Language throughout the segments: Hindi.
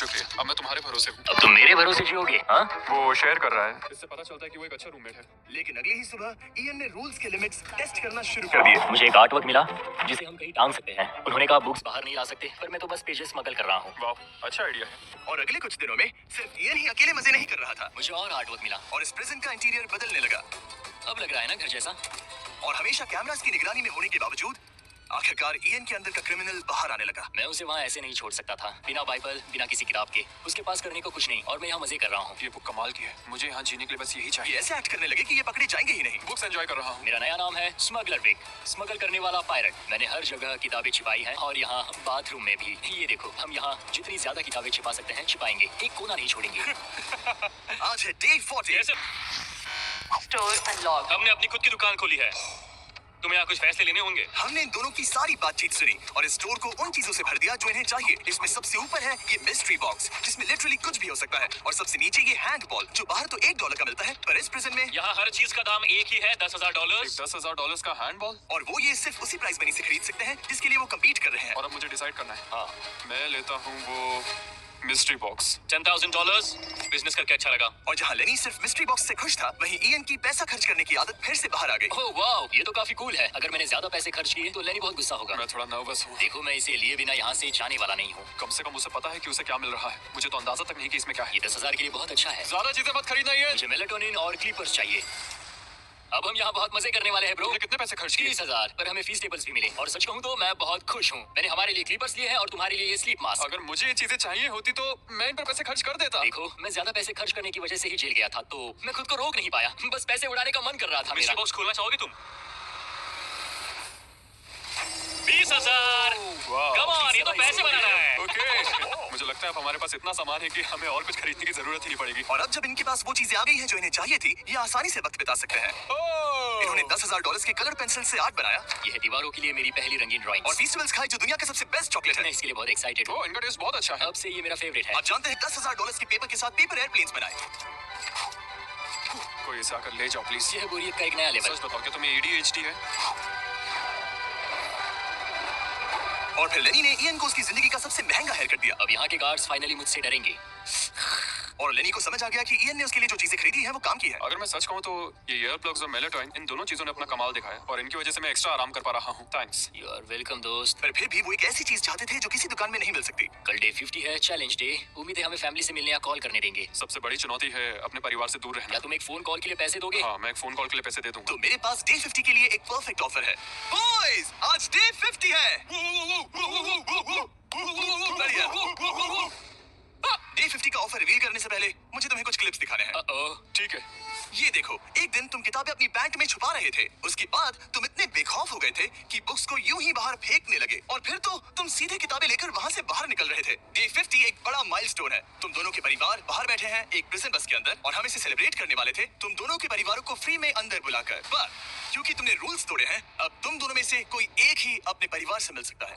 शुक्रिया, अब मैं तुम्हारे भरोसे हूँ। अब तुम मेरे भरोसे जियोगे? हाँ, वो शेयर कर रहा है, इससे पता चलता है कि वो एक अच्छा रूममेट है। लेकिन अगली ही सुबह ईएन ने रूल्स के लिमिट्स टेस्ट करना शुरू कर दिए। मुझे एक आर्टवर्क मिला जिसे हम कहीं टांग सकते हैं। उन्होंने कहा बुक्स बाहर नहीं ला सकते, पर मैं तो बस पेजेस स्मगल कर रहा हूँ। वाह, अच्छा आइडिया है। और अगले कुछ दिनों में सिर्फ ईएन ही अकेले मजे नहीं कर रहा था, मुझे और आर्टवर्क मिला और इस प्रिजन का इंटीरियर बदलने लगा। अब लग रहा है ना घर जैसा। और हमेशा कैमरास की निगरानी में होने के बावजूद आखिरकार ईएन के अंदर का क्रिमिनल बाहर आने लगा। मैं उसे वहाँ ऐसे नहीं छोड़ सकता था, बिना बाइबल, बिना किसी किताब के। उसके पास करने को कुछ नहीं, और मैं यहाँ मजे कर रहा हूँ। ये बुक कमाल की है, मुझे यहाँ जीने के लिए बस यही ये चाहिए। ऐसे एक्ट करने लगे कि ये पकड़े जाएंगे ही नहीं। बुक्स एंजॉय कर रहा हूँ। मेरा नया नाम है स्मगलर विक, स्मगल करने वाला पायरेट। मैंने हर जगह किताबें छिपाई हैं, और यहाँ बाथरूम में भी। ये देखो, हम यहाँ जितनी ज्यादा किताबें छिपा सकते हैं छिपाएंगे, एक कोना नहीं छोड़ेंगे। आज है डे 40। Store unlock. हमने अपनी खुद की दुकान खोली है, तुम्हें यहाँ कुछ फैसले लेने होंगे। हमने इन दोनों की सारी बातचीत सुनी और इस स्टोर को उन चीजों से भर दिया जो इन्हें चाहिए। इसमें सबसे ऊपर है ये मिस्ट्री बॉक्स, जिसमें लिटरली कुछ भी हो सकता है, और सबसे नीचे ये हैंड बॉल जो बाहर तो $1 का मिलता है, पर इस प्रिजन में यहाँ हर चीज का दाम एक ही है, $10,000। $10,000 का हैंडबॉल, और वो ये सिर्फ उसी प्राइस मनी से खरीद सकते हैं जिसके लिए वो कम्पीट कर रहे हैं। और अब मुझे डिसाइड करना है। हाँ, मैं लेता हूँ वो मिस्ट्री बॉक्स। $10,000। बिजनेस करके अच्छा लगा। और जहाँ लेनी सिर्फ मिस्ट्री बॉक्स से खुश था, वहीं ईएन की पैसा खर्च करने की आदत फिर से बाहर आ गई। ओह वाह, ये तो काफी कूल है। अगर मैंने ज्यादा पैसे खर्च किए तो लेनी बहुत गुस्सा होगा। मैं थोड़ा नर्वस हूँ। देखो, मैं इसे लिए बिना यहाँ से जाने वाला नहीं हूँ। कम से कम उसे पता है कि उसे क्या मिल रहा है। मुझे तो अंदाजा तक नहीं कि इसमें क्या है। ये 10,000 के लिए बहुत अच्छा है। ज्यादा चीजें मत खरीदना ये। मुझे मेलाटोनिन और क्लीपर्स चाहिए। अब हम यहाँ बहुत मजे करने वाले हैं ब्रो। तुमने कितने पैसे खर्च किए? 30,000, पर हमें फीस टेबल्स भी मिले। और सच कहूँ तो मैं बहुत खुश हूँ। मैंने हमारे लिए क्लीपर्स लिए हैं और तुम्हारे लिए ये स्लीप मास्क। अगर मुझे ये चीजें चाहिए होती तो मैं इन पर पैसे खर्च कर देता। देखो, मैं ज्यादा पैसे खर्च करने की वजह से ही जेल गया था, तो मैं खुद को रोक नहीं पाया। बस पैसे उड़ाने का मन कर रहा था मिस्ट्री मेरा। बॉक्स खोलना चाहोगे तुम? 20,000। वाह। कम ऑन, ये तो पैसे बना रहा है। ओके, मुझे लगता है अब हमारे पास इतना सामान है कि हमें और कुछ खरीदने की जरूरत ही नहीं पड़ेगी। और अब जब इनके पास वो चीजें आ गई हैं जो इन्हें चाहिए थी, ये आसानी से वक्त बिता सकते हैं। इन्होंने $10,000 के कलर पेंसिल से आर्ट बनाया ये है दीवारों के लिए मेरी पहली रंगीन ड्राइंग। और फेस्टिवल्स खाए जो दुनिया का सबसे बेस्ट चॉकलेट मैं है। इसके लिए बहुत एक्साइटेड हूँ। ओह, इनका टेस्ट बहुत अच्छा है। अब से ये मेरा फेवरेट है। आप जानते हैं $10,000 के पेपर के साथ पेपर एयरप्लेन्स बनाए। कोई इसे आकर ले जाओ प्लीज। ये है बोरियत का एक नया लेवल। सच बताओ, क्या तुम्हें ADHD है? और फिर लेनी ने ईएन को उसकी जिंदगी का सबसे महंगा हेयर कट दिया। अब यहाँ के गार्ड्स फाइनली मुझसे डरेंगे। और लेनी को समझ आ गया कि ईएन ने उसके लिए जो चीजें खरीदी हैं वो काम की है। अगर मैं सच कहूँ तो ये ईयर प्लग्स और मेलाटोनिन, इन दोनों चीजों ने अपना कमाल दिखाया, और इनकी वजह से मैं एक्स्ट्रा आराम कर पा रहा हूँ। थैंक्स। यू आर वेलकम दोस्त। पर फिर भी वो एक ऐसी चीज चाहते थे जो किसी दुकान में नहीं मिल सकती। कल डे 50 है, चैलेंज डे। उम्मीद है हमें फैमिली से मिलने या कॉल करने देंगे। सबसे बड़ी चुनौती है अपने परिवार से दूर क्या रहना। तुम एक फोन कॉल के लिए पैसे दोगे? हाँ, मैं एक फोन कॉल के लिए पैसे दे दूंगा। तो मेरे पास डे 50 के लिए एक परफेक्ट ऑफर है। बॉयज, आज डे 50 है। बढ़िया। डे 50 का ऑफर रिवील करने से पहले मुझे तुम्हें कुछ क्लिप्स दिखाने हैं। ठीक है। ये देखो, एक दिन तुम किताबें अपनी पैंट में छुपा रहे थे। उसके बाद तुम इतने बेखौफ हो गए थे कि बुक्स को यूं ही बाहर फेंकने लगे, और फिर तो तुम सीधे किताबें लेकर वहां से बाहर निकल रहे थे। डे 50 एक बड़ा माइलस्टोन है। तुम दोनों के परिवार बाहर बैठे हैं एक प्रिजन बस के अंदर, और हम इसे सेलिब्रेट करने वाले थे तुम दोनों के परिवारों को फ्री में अंदर बुलाकर। पर क्योंकि तुमने रूल्स तोड़े हैं, अब तुम दोनों में से कोई एक ही अपने परिवार से मिल सकता है।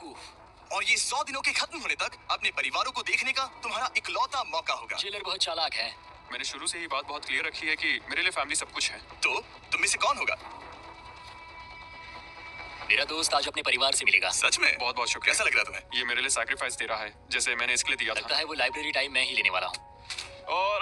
और ये 100 दिनों के खत्म होने तक अपने परिवारों को देखने का तुम्हारा इकलौता मौका होगा। जेलर बहुत चालाक है। मैंने शुरू से ही बात बहुत क्लियर रखी है कि मेरे लिए फैमिली सब कुछ है। तो तुम में से कौन होगा? मेरा दोस्त आज अपने परिवार से मिलेगा। सच में? बहुत बहुत शुक्रिया। कैसा लग रहा है तुम्हें? ये मेरे लिए सैक्रिफाइस दे रहा है, जैसे मैंने इसके लिए दिया लगता था। है वो लाइब्रेरी टाइम मैं ही लेने वाला हूँ। और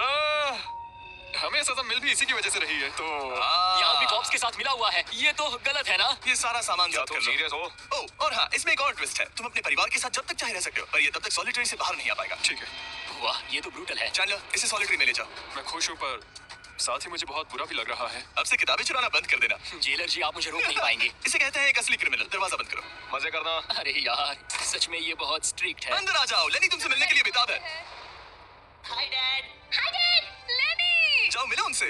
हमें सजा मिल भी इसी की वजह से रही है। तो यहाँ भी कॉप्स के साथ मिला हुआ है। ये तो गलत है ना? ये सारा सामान जब्त तुम कर लो। सीरियस हो? ओह, और हाँ, इसमें एक और ट्विस्ट है। तुम अपने परिवार के साथ जब तक चाहे रह सकते हो, पर ये तब तक सॉलिटरी से बाहर नहीं आ पाएगा। ठीक है। वाह, ये तो ब्रूटल है। चैंडलर, इसे सॉलिटरी में ले जाओ। मैं खुश हूँ, पर साथ ही मुझे बहुत बुरा भी लग रहा है। अब से किताबें चुराना बंद कर देना। जेलर जी, आप मुझे रोक नहीं पाएंगे। इसे कहते हैं एक असली क्रिमिनल। दरवाजा बंद करो। मजे करना। अरे यार, सच में ये बहुत स्ट्रिक्ट है। अंदर आ जाओ, लेनी तुमसे मिलने के लिए बेताब है। Hi dad. Hi dad. लेनी। जाओ मिलो उनसे।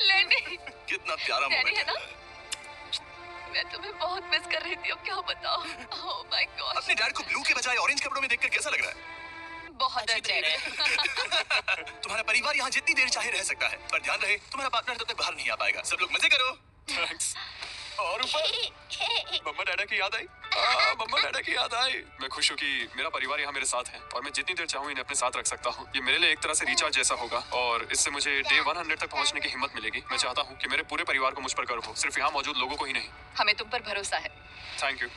लेनी। कितना प्यारा डैडी है मोमेंट है। ना? मैं तुम्हें बहुत मिस कर रही थी, अब क्या बताओ। Oh my God. अपने डैड को ब्लू के बजाय ऑरेंज कपड़ों में देखकर कैसा लग रहा है? बहुत अजीब है। तुम्हारा परिवार यहाँ जितनी देर चाहे रह सकता है, पर ध्यान रहे तुम्हारा पार्टनर तब तक बाहर नहीं आ पाएगा। सब लोग मजे करो। थैंक्स। और ऊपर मम्मा डैडा की याद आई। मम्मा डैडा की याद आई। मैं खुश हूँ कि मेरा परिवार यहाँ मेरे साथ है और मैं जितनी देर चाहूँ इन्हें अपने साथ रख सकता हूँ। ये मेरे लिए एक तरह से रिचार्ज जैसा होगा और इससे मुझे डे 100 तक पहुँचने की हिम्मत मिलेगी। मैं चाहता हूँ कि मेरे पूरे परिवार को मुझ पर गर्व हो, सिर्फ यहाँ मौजूद लोगों को ही नहीं। हमें तुम पर भरोसा है। Thank you.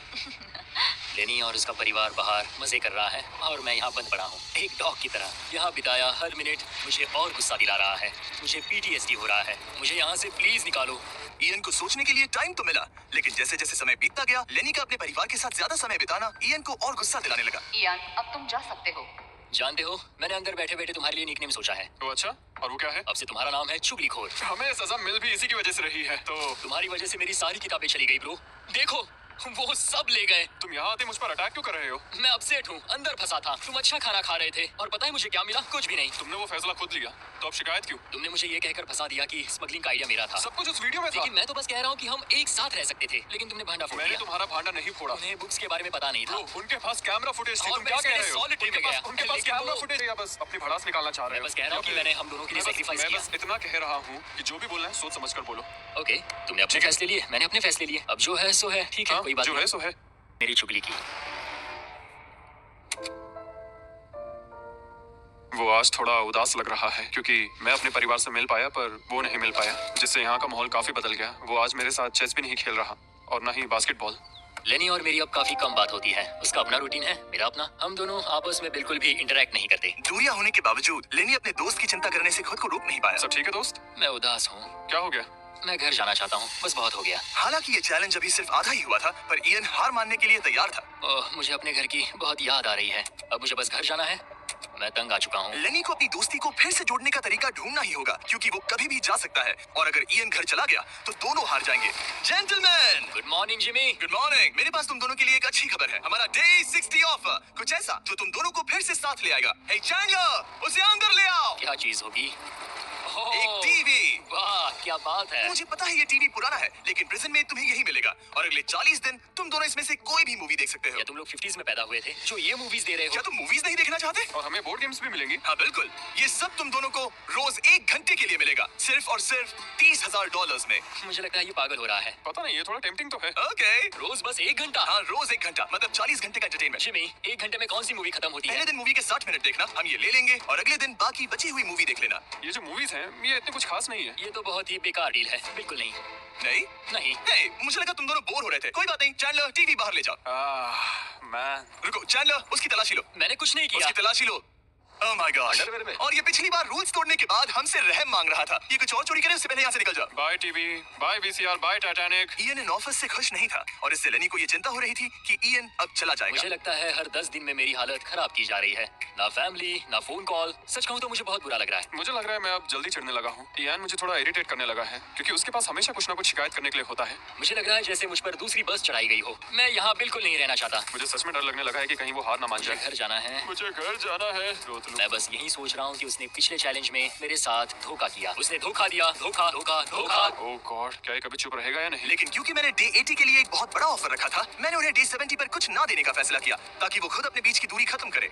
लेनी और उसका परिवार बाहर मजे कर रहा है और मैं यहाँ बंद पड़ा हूँ एक डॉग की तरह। यहाँ बिताया हर मिनट मुझे और गुस्सा दिला रहा है। मुझे पीटीएसडी हो रहा है। मुझे यहाँ से प्लीज निकालो। इयन को सोचने के लिए टाइम तो मिला, लेकिन जैसे जैसे समय बीतता गया लेनी का अपने परिवार के साथ ज्यादा समय बिताना इयन को और गुस्सा दिलाने लगा। इयान, अब तुम जा सकते हो। जानते हो, मैंने अंदर बैठे बैठे तुम्हारे लिए निकनेम सोचा है। तो अच्छा, और वो क्या है? अब से तुम्हारा नाम है चुगलीखोर। हमें सजा मिल भी इसी की वजह से रही है। तो तुम्हारी वजह से मेरी सारी किताबें चली गई ब्रो। देखो वो सब ले गए। तुम यहाँ आते मुझ पर अटैक क्यों कर रहे हो? मैं अपसेट हूँ, अंदर फंसा था। तुम अच्छा खाना खा रहे थे और पता है मुझे क्या मिला? कुछ भी नहीं। तुमने वो फैसला खुद लिया, तो अब शिकायत क्यों? तुमने मुझे ये कहकर फंसा दिया कि स्मगलिंग का आइडिया मेरा था। सब कुछ उस वीडियो में था। लेकिन मैं तो बस कह रहा हूँ कि हम एक साथ रह सकते थे, लेकिन तुमने भांडा फोड़ मैंने दिया। तुम्हारा भांडा नहीं फोड़ा। उन्हें बुक्स के बारे में पता नहीं था। ब्रो, उनके पास कैमरा फुटेज थी। और तुम मैं क्या इसके कह लिए रहे हो? solitude में गया। उनके पास लेकिन कैमरा वो- फुटेज या बस अपनी भड़ास निकालना चाह रहे मैं हो? बस कह रहा हूँ कि मैंने हम दोनों के लिए sacrifice मैं किया। बस इतना कह रहा हूँ कि जो भी बोलना है सोच समझ कर बोलो। ओके, तुमने अपने फैसले लिए, मैंने अपने फैसले लिए। अब जो है सो है, ठीक है, हाँ, कोई बात जो नहीं। है सो है। मेरी चुगली की। वो आज थोड़ा उदास लग रहा है क्योंकि मैं अपने परिवार से मिल पाया पर वो नहीं मिल पाया, जिससे यहाँ का माहौल काफी बदल गया। वो आज मेरे साथ चेस भी नहीं खेल रहा और ना ही बास्केटबॉल। लेनी और मेरी अब काफी कम बात होती है। उसका अपना रूटीन है, मेरा अपना। हम दोनों आपस में बिल्कुल भी इंटरेक्ट नहीं करते। दूरियां होने के बावजूद लेनी अपने दोस्त की चिंता करने से खुद को रोक नहीं पाया। सब ठीक है दोस्त? मैं उदास हूँ। क्या हो गया? मैं घर जाना चाहता हूँ, बस बहुत हो गया। हालांकि ये चैलेंज अभी सिर्फ आधा ही हुआ था, पर इयन हार मानने के लिए तैयार था। ओह, मुझे अपने घर की बहुत याद आ रही है। अब मुझे बस घर जाना है। मैं तंग आ चुका हूँ। लेनी को अपनी दोस्ती को फिर से जोड़ने का तरीका ढूंढना ही होगा, क्योंकि वो कभी भी जा सकता है और अगर इयन घर चला गया तो दोनों हार जाएंगे। Gentleman, good morning Jimmy. Good morning. मेरे पास तुम दोनों के लिए एक अच्छी खबर है। हमारा डे 60 ऑफर कुछ ऐसा जो तुम दोनों को फिर से साथ ले आएगा। हे चैंडलर, उसे अंदर ले आओ। क्या चीज होगी? एक टीवी। वाह, क्या बात है। मुझे पता है ये टीवी पुराना है, लेकिन प्रेजेंट में तुम्हें यही मिलेगा और अगले 40 दिन तुम दोनों इसमें से कोई भी मूवी देख सकते हो। क्या तुम लोग 50s में पैदा हुए थे जो ये मूवीज दे रहे हो? क्या तुम मूवीज नहीं देखना चाहते? और हमें बोर्ड गेम्स भी मिलेंगी। हाँ बिल्कुल, ये सब तुम दोनों को रोज 1 घंटे के लिए मिलेगा, सिर्फ और सिर्फ $30,000 में। मुझे लगता है ये पागल हो रहा है। पता नहीं, ये थोड़ा टेम्पटिंग तो है। ओके, रोज बस 1 घंटा? हाँ रोज 1 घंटा, मतलब 40 घंटे का एंटरटेनमेंट। जिमी, 1 घंटे में कौन सी मूवी खत्म होती है? पहले दिन मूवी के 60 मिनट देखना, हम ये ले लेंगे और अगले दिन बाकी बची हुई मूवी देख लेना। ये जो मूवीज हैं ये इतने कुछ खास नहीं है। ये तो बहुत ही बेकार डील है। बिल्कुल नहीं। नहीं नहीं। हे, मुझे लगा तुम दोनों बोर हो रहे थे। कोई बात नहीं, चैंडलर टीवी बाहर ले जाओ। मैन, रुको चैंडलर, उसकी तलाशी लो। मैंने कुछ नहीं किया। उसकी तलाशी लो। Oh my God! अंडरवेयर में। और ये पिछली बार रूल्स तोड़ने के बाद हमसे रहम मांग रहा था। ये कुछ और चोरी करे उससे पहले यहाँ से निकल जाओ। Bye TV, bye VCR, bye Titanic. Ian इन ऑफर से खुश नहीं था और इससे लेनी को ये चिंता हो रही थी कि इयन अब चला जाएगा। मुझे लगता है हर 10 दिन में मेरी हालत खराब की जा रही है। ना फैमिली, ना फोन कॉल। सच कहूँ तो मुझे बहुत बुरा लग रहा है। मुझे लग रहा है मैं अब जल्दी चिढ़ने लगा हूँ। इयान मुझे थोड़ा इरिटेट करने लगा है क्योंकि उसके पास हमेशा कुछ ना कुछ शिकायत करने के लिए होता है। मुझे लग रहा है जैसे मुझ पर दूसरी बस चढ़ाई गई हो। मैं यहाँ बिल्कुल नहीं रहना चाहता। मुझे सच में डर लगने लगा है कि कहीं वो हार ना मान मुझे जाए। घर जाना है। मुझे घर जाना है। रोत लूं। मैं बस यही सोच रहा हूँ कि उसने पिछले चैलेंज में मेरे साथ धोखा किया। उसने धोखा दिया। धोखा, धोखा, धोखा। ओह गॉड, क्या ये कभी चुप रहेगा या नहीं? लेकिन क्योंकि मैंने डे 80 के लिए एक बहुत बड़ा ऑफर रखा था, मैंने उन्हें डे 70 पर कुछ ना देने का फैसला किया ताकि वो खुद अपने बीच की दूरी खत्म करे।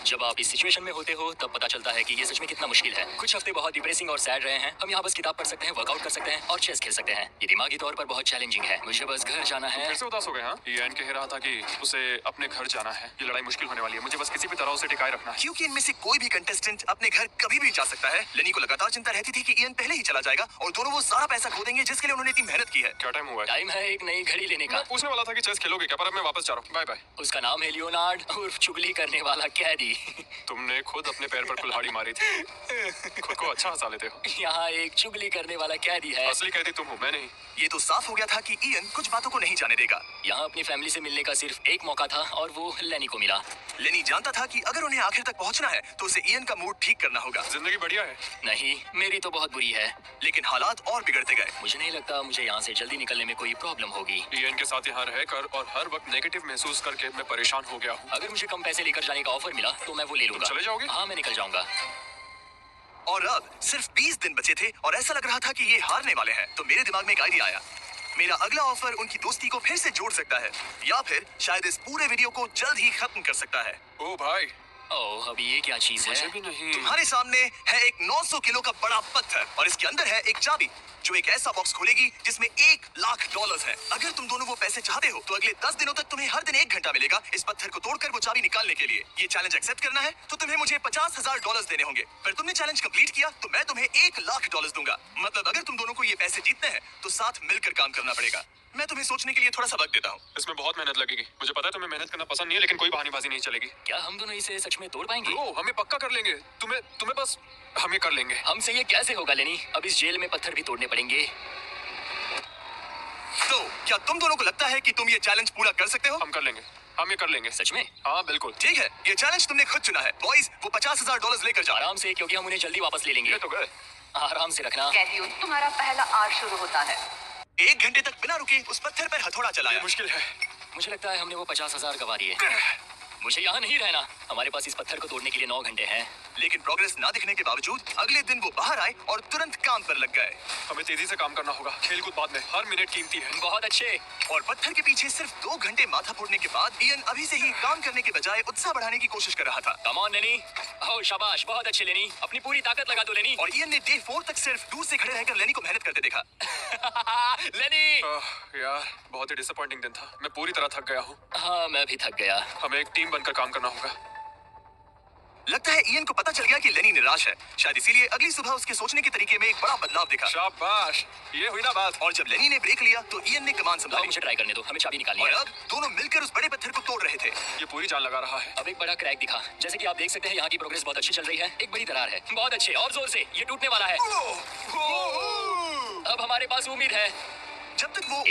जब आप इस सिचुएशन में होते हो तब पता चलता है कि ये सच में कितना मुश्किल है। कुछ हफ्ते बहुत डिप्रेसिंग और सैड रहे हैं। हम यहाँ बस किताब पढ़ सकते हैं, वर्कआउट कर सकते हैं और चेस खेल सकते हैं। ये दिमागी तौर पर बहुत चैलेंजिंग है। मुझे बस घर जाना है। फिर से उदास हो गए? हाँ, इयान कह रहा था कि उसे अपने घर जाना है। ये लड़ाई मुश्किल होने वाली है। मुझे बस किसी भी तरह उसे टिकाए रखना है। क्योंकि इनमें से कोई भी कंटेस्टेंट अपने घर कभी भी जा सकता है। लेनी को लगातार चिंता रहती थी कि इयन पहले ही चला जाएगा और दोनों वो सारा पैसा खो देंगे जिसके लिए उन्होंने इतनी मेहनत की है। क्या टाइम हुआ है? टाइम है एक नई घड़ी लेने का। मैं पूछने वाला था कि चेस खेलोगे क्या, पर अब मैं वापस जा रहा हूँ। Bye bye. उसका नाम है लियोनार्ड उर्फ चुगली करने वाला कैदी। तुमने खुद अपने पैर पर कुल्हाड़ी मारी थी। खुद को अच्छा हंसा लेते हो। यहाँ एक चुगली करने वाला कैदी है। असली कैदी तुम हो, मैं नहीं। ये तो साफ हो गया था कि इयन कुछ बातों को नहीं जाने देगा। यहाँ अपनी फैमिली से मिलने का सिर्फ एक मौका था और वो लेनी को मिला। लेनी जानता था कि अगर उन्हें आखिर तक पहुंचना है तो उसे इयन का मूड ठीक करना होगा। जिंदगी बढ़िया है। नहीं, मेरी तो बहुत बुरी है। लेकिन हालात और बिगड़ते गए। मुझे नहीं लगता मुझे यहाँ से जल्दी निकलने में कोई प्रॉब्लम होगी। इयान के साथ यहाँ रहकर और हर वक्त नेगेटिव महसूस करके मैं परेशान हो गया हूँ। अगर मुझे कम पैसे लेकर जाने का ऑफर मिला तो मैं वो ले लूंगा। चले जाओगे? हाँ, मैं निकल जाऊंगा। और अब सिर्फ 20 दिन बचे थे और ऐसा लग रहा था कि ये हारने वाले हैं। तो मेरे दिमाग में एक आइडिया आया। मेरा अगला ऑफर उनकी दोस्ती को फिर से जोड़ सकता है या फिर शायद इस पूरे वीडियो को जल्द ही खत्म कर सकता है। ओ भाई, ओह, अभी ये क्या चीज मुझे है? भी नहीं। तुम्हारे सामने है एक 900 किलो का बड़ा पत्थर और इसके अंदर है एक चाबी। जो एक ऐसा बॉक्स खोलेगी जिसमें $1,00,000 है। अगर तुम दोनों वो पैसे चाहते हो तो अगले 10 दिनों तक तुम्हें हर दिन 1 घंटा मिलेगा इस पत्थर को तोड़कर वो चाबी निकालने के लिए। ये चैलेंज एक्सेप्ट करना है तो तुम्हें मुझे $50,000 देने होंगे। फिर तुमने चैलेंज कंप्लीट किया तो मैं तुम्हें $1,00,000 दूंगा। मतलब अगर तुम दोनों को ये पैसे जीतने हैं तो साथ मिलकर काम करना पड़ेगा। मैं तुम्हें सोचने के लिए थोड़ा सा वक्त देता हूँ। इसमें बहुत मेहनत लगेगी। मुझे पता है तुम्हें मेहनत करना पसंद नहीं है, लेकिन कोई बहानेबाजी नहीं चलेगी। क्या हम दोनों इसे सच में तोड़ पाएंगे? ब्रो, हमें पक्का कर लेंगे। तुम्हें तुम्हें बस हमें कर लेंगे। हमसे ये कैसे होगा लेनी? अब इस जेल में पत्थर भी तोड़ने पड़ेंगे। तो क्या तुम दोनों को लगता है कि तुम ये चैलेंज पूरा कर सकते हो? हम कर लेंगे, हम ये कर लेंगे। सच में? हाँ बिल्कुल। ठीक है, ये चैलेंज तुमने खुद चुना है। बॉयज, वो $50,000 लेकर जाओ। आराम से, क्योंकि हम उन्हें जल्दी वापस ले लेंगे। ये तो गए। आराम से रखना। कैडियो, तुम्हारा पहला आर शुरू होता है। 1 घंटे तक बिना रुके उस पत्थर पर हथौड़ा चलाया। ये मुश्किल है। मुझे लगता है हमने वो 50,000 गवा दिए। मुझे यहाँ नहीं रहना। हमारे पास इस पत्थर को तोड़ने के लिए 9 घंटे हैं। लेकिन प्रोग्रेस ना दिखने के बावजूद अगले दिन वो बाहर आए और तुरंत काम पर लग गए। हमें तेजी से काम करना होगा। खेल कूद बाद में, हर मिनट कीमती है। बहुत अच्छे। और पत्थर के पीछे सिर्फ 2 घंटे माथा फोड़ने के बाद इयन अभी से ही काम करने के बजाय उत्साह बढ़ाने की कोशिश कर रहा था। कम ऑन लेनी। ओह शाबाश, बहुत अच्छे लेनी। अपनी पूरी ताकत लगा दो लेनी। और इयन ने डे 4 तक सिर्फ दूर से खड़े रहकर लेनी को मेहनत करते देखा। लेनी। यार बहुत ही डिसअपॉइंटिंग दिन था। मैं पूरी तरह थक गया हूँ। हाँ, मैं भी थक गया। हमें एक टीम बनकर काम करना होगा। लगता है इयन को पता चल गया कि लेनी निराश है। शायद इसीलिए अगली सुबह उसके सोचने के तरीके में एक बड़ा बदलाव दिखा। शाबाश, ये हुई ना बात। और जब लेनी ने ब्रेक लिया तो इयन ने कमान लाओ, संभाली। मुझे ट्राई करने दो। हमें चाबी निकालनी और है। अब दोनों मिलकर उस बड़े पत्थर को तोड़ रहे थे। ये पूरी जान लगा रहा है। अब एक बड़ा क्रैक दिखा। जैसे कि आप देख सकते हैं, यहाँ की प्रोग्रेस बहुत अच्छी चल रही है। एक बड़ी दरार है। बहुत अच्छे, और जोर से। ये टूटने वाला है। अब हमारे पास उम्मीद है। जब तक वो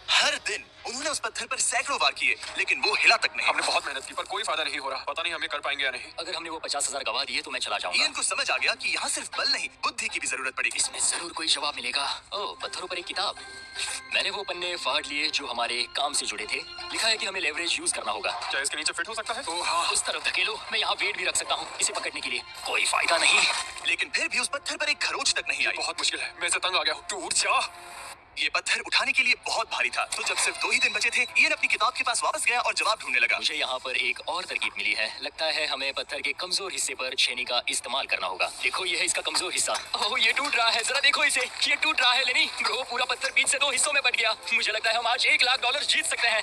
हर दिन उन्होंने उस पत्थर पर सैकड़ों वार किए, लेकिन वो हिला तक नहीं। हमने बहुत मेहनत की पर कोई फायदा नहीं हो रहा। पता नहीं हम ये कर पाएंगे या नहीं। अगर हमने वो 50,000 गवा दिए तो मैं चला जाऊंगा। इयन को समझ आ गया कि यहाँ सिर्फ बल नहीं, बुद्धि की भी जरूरत पड़ेगी। इसमें जरूर कोई जवाब मिलेगा। ओह, पत्थरों पर एक किताब। मैंने वो पन्ने फाड़ लिए जो हमारे काम से जुड़े थे। लिखा है कि हमें लेवरेज यूज करना होगा। क्या इसके नीचे फिट हो सकता है? ओह हाँ। उस तरफ धकेलो। मैं यहाँ वेट भी रख सकता हूँ इसे पकड़ने के लिए। कोई फायदा नहीं। लेकिन फिर भी उस पत्थर पर एक खरोच तक नहीं आई। बहुत मुश्किल है। मैं इसे तंग आ गया हूँ। टूट जा। ये पत्थर उठाने के लिए बहुत भारी था। तो जब सिर्फ 2 ही दिन बचे थे, इयन अपनी किताब के पास वापस गया और जवाब ढूंढने लगा। मुझे यहाँ पर एक और तरकीब मिली है। लगता है हमें पत्थर के कमजोर हिस्से पर छेनी का इस्तेमाल करना होगा। देखो, ये है इसका कमजोर हिस्सा। ओह, ये टूट रहा है। जरा देखो इसे। ये टूट रहा है लेनी। ब्रो, पूरा पत्थर बीच से 2 हिस्सों में बट गया। मुझे लगता है हम आज $1,00,000 जीत सकते हैं।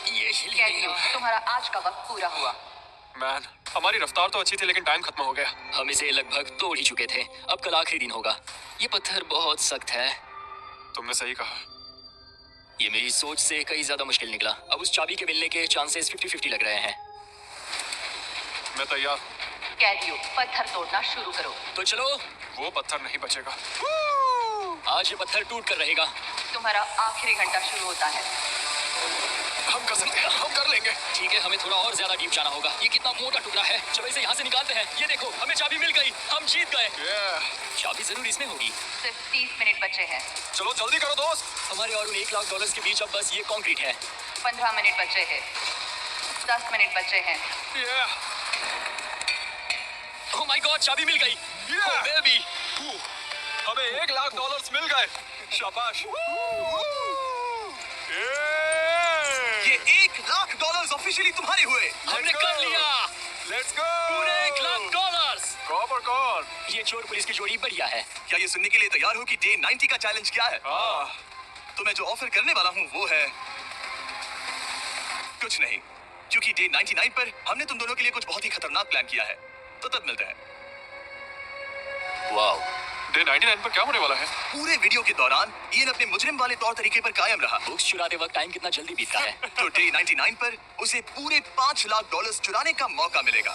ये हिल ही नहीं कैडियो, रहा है। तुम्हारा आज का वक्त पूरा हुआ। मैन, हमारी रफ्तार तो अच्छी थी लेकिन टाइम खत्म हो गया। हम इसे लगभग तोड़ ही चुके थे। अब कल आखिरी दिन होगा। ये पत्थर बहुत सख्त है। तुमने सही कहा। ये मेरी सोच से कई ज्यादा मुश्किल निकला। अब उस चाबी के मिलने के चांसेस 50-50 लग रहे हैं। मैं तैयार हूँ। कैडियो, पत्थर तोड़ना शुरू करो। तो चलो, वो पत्थर नहीं बचेगा। आज ये पत्थर टूट कर रहेगा। तुम्हारा आखिरी घंटा शुरू होता है। हम कर सकते हैं, हम कर लेंगे। ठीक है, हमें थोड़ा और ज्यादा डीप जाना होगा। ये कितना मोटा टुकड़ा है। चलो इसे यहाँ से निकालते हैं। ये देखो, हमें चाबी मिल गई। हम जीत गए। चाबी जरूर इसमें होगी। सिर्फ 30 मिनट बचे हैं। चलो जल्दी करो दोस्त। हमारे और उन $1,00,000 के बीच अब बस ये कंक्रीट है। 15 मिनट बचे हैं। 10 मिनट बचे हैं। ओह माय गॉड, चाबी मिल गई। Yeah! ओह बेबी। हमें $1,00,000 मिल गए। शाबाश। ये $1,00,000 ऑफिशियली तुम्हारे हुए। हमने कर लिया। Let's go. पूरे $1,00,000। Copper core. ये चोर पुलिस की जोड़ी बढ़िया है। क्या ये सुनने के लिए तैयार हो कि डे 90 का चैलेंज क्या है? तो मैं जो ऑफर करने वाला हूँ वो है कुछ नहीं, क्योंकि डे 99 पर हमने तुम दोनों के लिए कुछ बहुत ही खतरनाक प्लान किया है। तो तब मिलते हैं। वाओ। डे 99 पर क्या होने वाला है? पूरे वीडियो के दौरान इयन अपने मुजरिम वाले तौर तरीके पर कायम रहा। बुक्स चुराते वक्त टाइम कितना जल्दी बीतता है। तो डे 99 पर उसे पूरे $5,00,000 चुराने का मौका मिलेगा।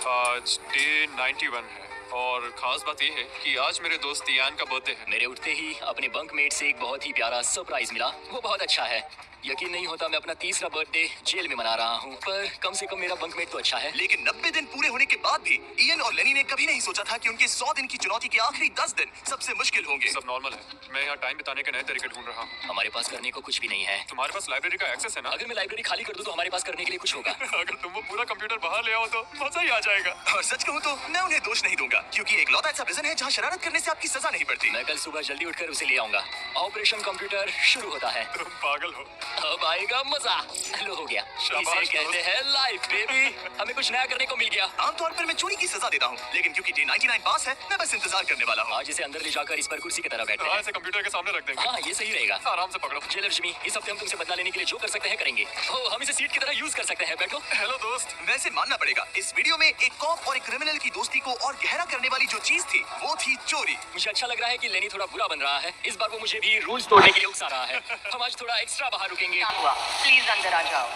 आज डे 91 है और खास बात यह है कि आज मेरे दोस्त इयान का बर्थडे है। मेरे उठते ही अपने बंकमेट से एक बहुत ही प्यारा सरप्राइज मिला। वो बहुत अच्छा है। यकीन नहीं होता मैं अपना तीसरा बर्थडे जेल में मना रहा हूँ, पर कम से कम मेरा बंकमेट तो अच्छा है। लेकिन 90 दिन पूरे होने के बाद भी इयन और लेनी ने कभी नहीं सोचा था कि उनके 100 दिन की चुनौती के आखिरी 10 दिन सबसे मुश्किल होंगे। सब नॉर्मल है। मैं यहाँ टाइम बिताने के नए तरीके ढूंढ रहा हूँ। हमारे पास करने को कुछ भी नहीं है। तुम्हारे पास लाइब्रेरी का एक्सेस है ना? अगर मैं लाइब्रेरी खाली कर दूं तो हमारे पास करने के लिए कुछ होगा। अगर तुम वो पूरा कंप्यूटर बाहर ले आओ तो मजा ही आ जाएगा। और सच कहूँ तो मैं उन्हें दोष नहीं दूंगा, क्योंकि एक लौता ऐसा प्रिजन है जहाँ शरारत करने से आपकी सजा नहीं पड़ती। मैं कल सुबह जल्दी उठकर उसे ले आऊंगा। ऑपरेशन कंप्यूटर शुरू होता है। तुम पागल हो। अब आएगा मजा। लो हो गया, शाबाश इसे कहते हैं लाइफ बेबी। हमें कुछ नया करने को मिल गया। आमतौर पर मैं चोरी की सजा देता हूँ, लेकिन क्योंकि डे 99 पास है, मैं बस इंतजार करने वाला हूँ। आज इसे अंदर ले जाकर इस पर कुर्सी की तरह बैठते हाँ, हैं। इसे कंप्यूटर के सामने रख देंगे। हाँ, ये सही रहेगा। आराम से पकड़ो। जेलर जिमी, इस हफ्ते हम तुमसे बदला लेने के लिए जो कर सकते हैं करेंगे। ओह, हम इसे सीट की तरह यूज कर सकते हैं। बैठो। हेलो दोस्त। वैसे मानना पड़ेगा, इस वीडियो में एक कॉप और एक क्रिमिनल की दोस्ती को और गहरा करने वाली जो चीज थी, वो थी चोरी। मुझे अच्छा लग रहा है कि लेनी थोड़ा बुरा बन रहा है। इस बार वो मुझे भी रूल्स तोड़ने के लिए उकसा रहा है। हम आज थोड़ा एक्स्ट्रा बाहर रुकेंगे। प्लीज अंदर आ जाओ।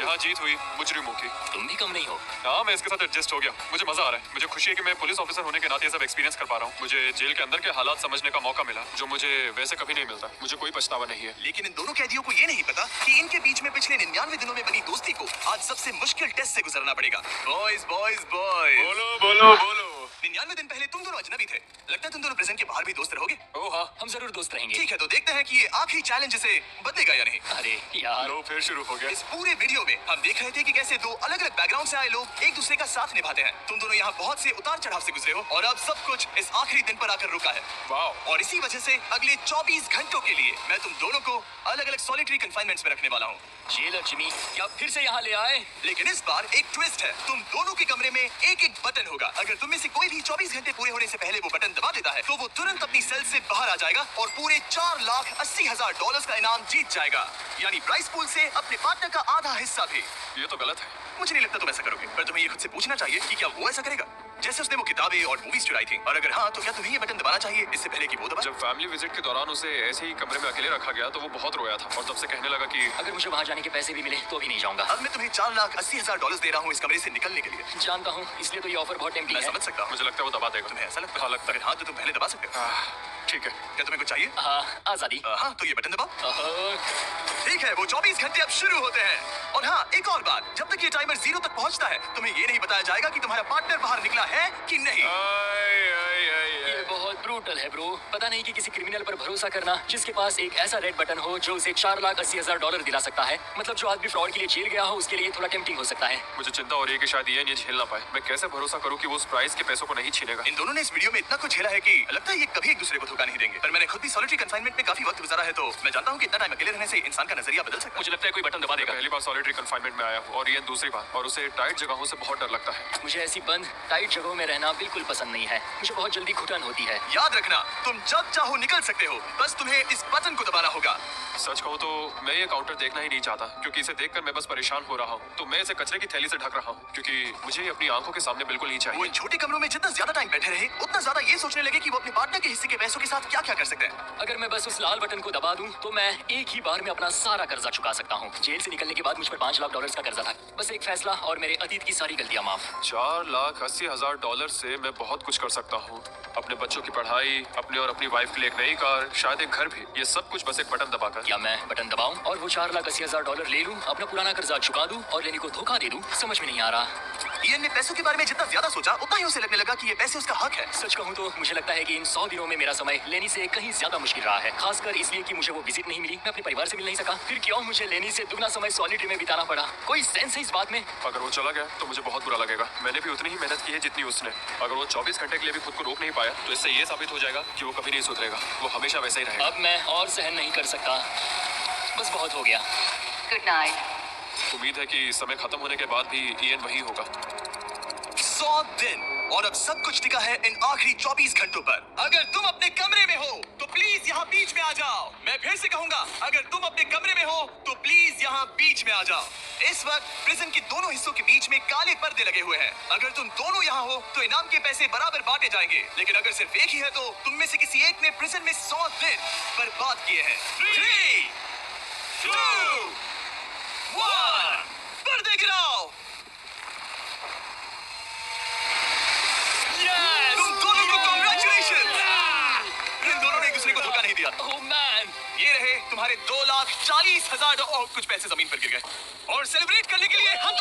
यहाँ जीत हुई मुजरिमों की। तुम भी कम नहीं हो। हाँ, मैं इसके साथ एडजस्ट हो गया। मुझे मजा आ रहा है। मुझे खुशी है कि मैं पुलिस ऑफिसर होने के नाते ये सब एक्सपीरियंस कर पा रहा हूँ। मुझे जेल के अंदर के हालात समझने का मौका मिला, जो मुझे वैसे कभी नहीं मिलता। मुझे कोई पछतावा नहीं है। लेकिन इन दोनों कैदियों को ये नहीं पता कि इनके बीच में पिछले 99 दिनों में बनी दोस्ती को आज सबसे मुश्किल टेस्ट से गुजरना पड़ेगा। बॉयज बॉयज बॉयज, बोलो बोलो बोलो। 99 दिन पहले तुम दोनों अजनबी थे। लगता है तुम दोनों प्रिजन के बाहर भी दोस्त रहोगे। ओह हाँ। हम जरूर दोस्त रहेंगे। ठीक है, तो देखते हैं कि ये आखिरी चैलेंज इसे बदलेगा या नहीं। अरे यार, लो, फिर शुरू हो गया। इस पूरे वीडियो में हम देख रहे थे कि कैसे दो अलग अलग बैकग्राउंड से आए लोग एक दूसरे का साथ निभाते हैं। तुम दोनों यहाँ बहुत से उतार चढ़ाव से गुजरे हो और अब सब कुछ इस आखिरी दिन पर आकर रुका है। वाह। और इसी वजह से अगले 24 घंटों के लिए मैं तुम दोनों को अलग अलग सॉलिटरी कन्फाइनमेंट्स में रखने वाला हूँ। जेलर जिमी, क्या फिर से यहाँ ले आए? लेकिन इस बार एक ट्विस्ट है। तुम दोनों के कमरे में एक एक बटन होगा। अगर तुम में से कोई भी 24 घंटे पूरे होने से पहले वो बटन दबा देता है, तो वो तुरंत अपनी सेल से बाहर आ जाएगा और पूरे $4,80,000 का इनाम जीत जाएगा। यानी प्राइस पूल से अपने पार्टनर का आधा हिस्सा भी। ये तो गलत है। मुझे नहीं लगता तुम ऐसा करोगे, पर तुम्हें ये खुद से पूछना चाहिए कि क्या वो ऐसा करेगा, जैसे उसने वो किताबें और मूवीज चुराई थी। और अगर हाँ, तो क्या तुम्हें ये बटन दबाना चाहिए इससे पहले कि वो दबाए? जब फैमिली विजिट के दौरान उसे ऐसे ही कमरे में अकेले रखा गया, तो वो बहुत रोया था और तब से कहने लगा कि अगर मुझे वहाँ जाने के पैसे भी मिले तो भी नहीं जाऊंगा। अब मैं तुम्हें $4,80,000 दे रहा हूँ इस कमरे से निकलने के लिए। जानता हूँ, इसलिए तो ये ऑफर बहुत टेम्पटिंग मैं है। समझ सकता हूँ। मुझे लगता है वो दबा देगा। तुम्हें ऐसा लगता है? हाँ, लगता है। अगर हाँ, तो तुम पहले दबा सकते हो। ठीक है। क्या तुम्हें कुछ चाहिए? हाँ, आजादी। हाँ, तो ये बटन दबाओ। अह, ठीक है, वो 24 घंटे अब शुरू होते हैं। और हाँ, एक और बात, जब तक ये टाइमर 0 तक पहुंचता है, तुम्हें ये नहीं बताया जाएगा कि तुम्हारा पार्टनर बाहर निकला है कि नहीं। ये बहुत ब्रूटल है ब्रो। पता नहीं कि किसी क्रिमिनल पर भरोसा करना जिसके पास एक ऐसा रेड बटन हो जो उसे $4,80,000 दिला सकता है। मतलब जो आदमी फ्रॉड के लिए जेल गया हो, उसके लिए थोड़ा टेम्पटिंग हो सकता है। मुझे चिंता हो रही है कि शायद ये झेल ना पाए। मैं कैसे भरोसा करूं कि वो उस प्राइस के पैसों को नहीं छीनेगा। इन दोनों ने इस वीडियो में इतना कुछ झेला है कि लगता है ये कभी एक दूसरे को धोखा नहीं देंगे। पर मैंने खुद भी सॉलिटरी कंफाइनमेंट में काफी वक्त गुजारा है, तो मैं जानता हूँ कि इतना टाइम अकेले रहने से इंसान का नजरिया बदल सकता है। मुझे लगता है कोई बटन दबा देगा। पहली बार सॉलिटरी कंफाइनमेंट में आया हूं और ये दूसरी बार, और उसे टाइट जगहों से बहुत डर लगता है। मुझे ऐसी बंद टाइट जगहों में रहना बिल्कुल पसंद नहीं है। मुझे बहुत जल्दी घुटन होती है। याद रखना, तुम जब चाहो निकल सकते हो, बस तुम्हें इस बटन को दबाना होगा। सच कहूं तो मैं ये काउंटर देखना ही नहीं चाहता, क्योंकि इसे देखकर मैं बस परेशान हो रहा हूँ। तो मैं इसे कचरे की थैली से ढक रहा हूँ, क्योंकि मुझे ये अपनी आंखों के सामने बिल्कुल नहीं वो चाहिए। इन छोटे कमरों में जितना ज्यादा टाइम बैठे रहे, उतना ज्यादा ये सोचने लगे कि वो अपने पार्टनर के हिस्से के पैसों के साथ क्या क्या कर सकते हैं। अगर मैं बस उस लाल बटन को दबा दूं, तो मैं एक ही बार में अपना सारा कर्जा चुका सकता हूँ। जेल से निकलने के बाद मुझ पर $5,00,000 का कर्जा था। बस एक फैसला और मेरे अतीत की सारी गलतियां माफ। $4,80,000 से मैं बहुत कुछ कर सकता हूँ। अपने बच्चों की पढ़ाई, अपने और अपनी वाइफ के लिए एक नई कार, शायद एक घर भी। ये सब कुछ बस एक बटन दबाकर। क्या मैं बटन दबाऊं और वो $4,80,000 ले लूं, अपना पुराना कर्जा चुका दूं और लेनी को धोखा दे दूं? समझ में नहीं आ रहा। इयन ने पैसों के बारे में जितना ज्यादा सोचा, उतना ही उसे लगने लगा कि ये पैसे उसका हक है। सच कहूं तो मुझे लगता है कि इन 100 दिनों में मेरा समय लेनी से कहीं ज्यादा मुश्किल रहा है। खासकर इसलिए कि मुझे वो विजिट नहीं मिली, मैं अपने परिवार से मिल नहीं सका। फिर क्यों मुझे लेनी से दुगना समय सॉलिटरी में बिताना पड़ा? कोई सेंस है इस बात में? अगर वो चला गया तो मुझे बहुत बुरा लगेगा। मैंने भी उतनी ही मेहनत की है जितनी उसने। अगर वो 24 घंटे के लिए भी खुद को रोक नहीं पाया, तो इससे ये साबित हो जाएगा कि वो कभी नहीं सुधरेगा। वो हमेशा वैसा ही रहेगा। अब मैं और सहन नहीं कर सकता। बस बहुत हो गया। Good night. उम्मीद है कि समय खत्म होने के बाद भी इयन वही होगा। 100 दिन और अब सब कुछ टिका है इन आखिरी 24 घंटों पर। अगर तुम अपने कमरे में हो तो प्लीज यहाँ बीच में आ जाओ। मैं फिर से कहूंगा, अगर तुम अपने कमरे में हो तो प्लीज यहाँ बीच में आ जाओ। इस वक्त प्रिजन के दोनों हिस्सों के बीच में काले पर्दे लगे हुए हैं। अगर तुम दोनों यहाँ हो तो इनाम के पैसे बराबर बांटे जाएंगे। लेकिन अगर सिर्फ एक ही है तो तुम में से किसी एक ने प्रिजन में 100 दिन बर्बाद किए हैं। 3, 2, 1, पर्दे गिराओ। तुम दोनों को congratulations! इन दोनों ने एक दूसरे को धोखा नहीं दिया। ओह मैन, ये रहे तुम्हारे $2,40,000 और कुछ पैसे जमीन पर गिर गए। और सेलिब्रेट करने के लिए हम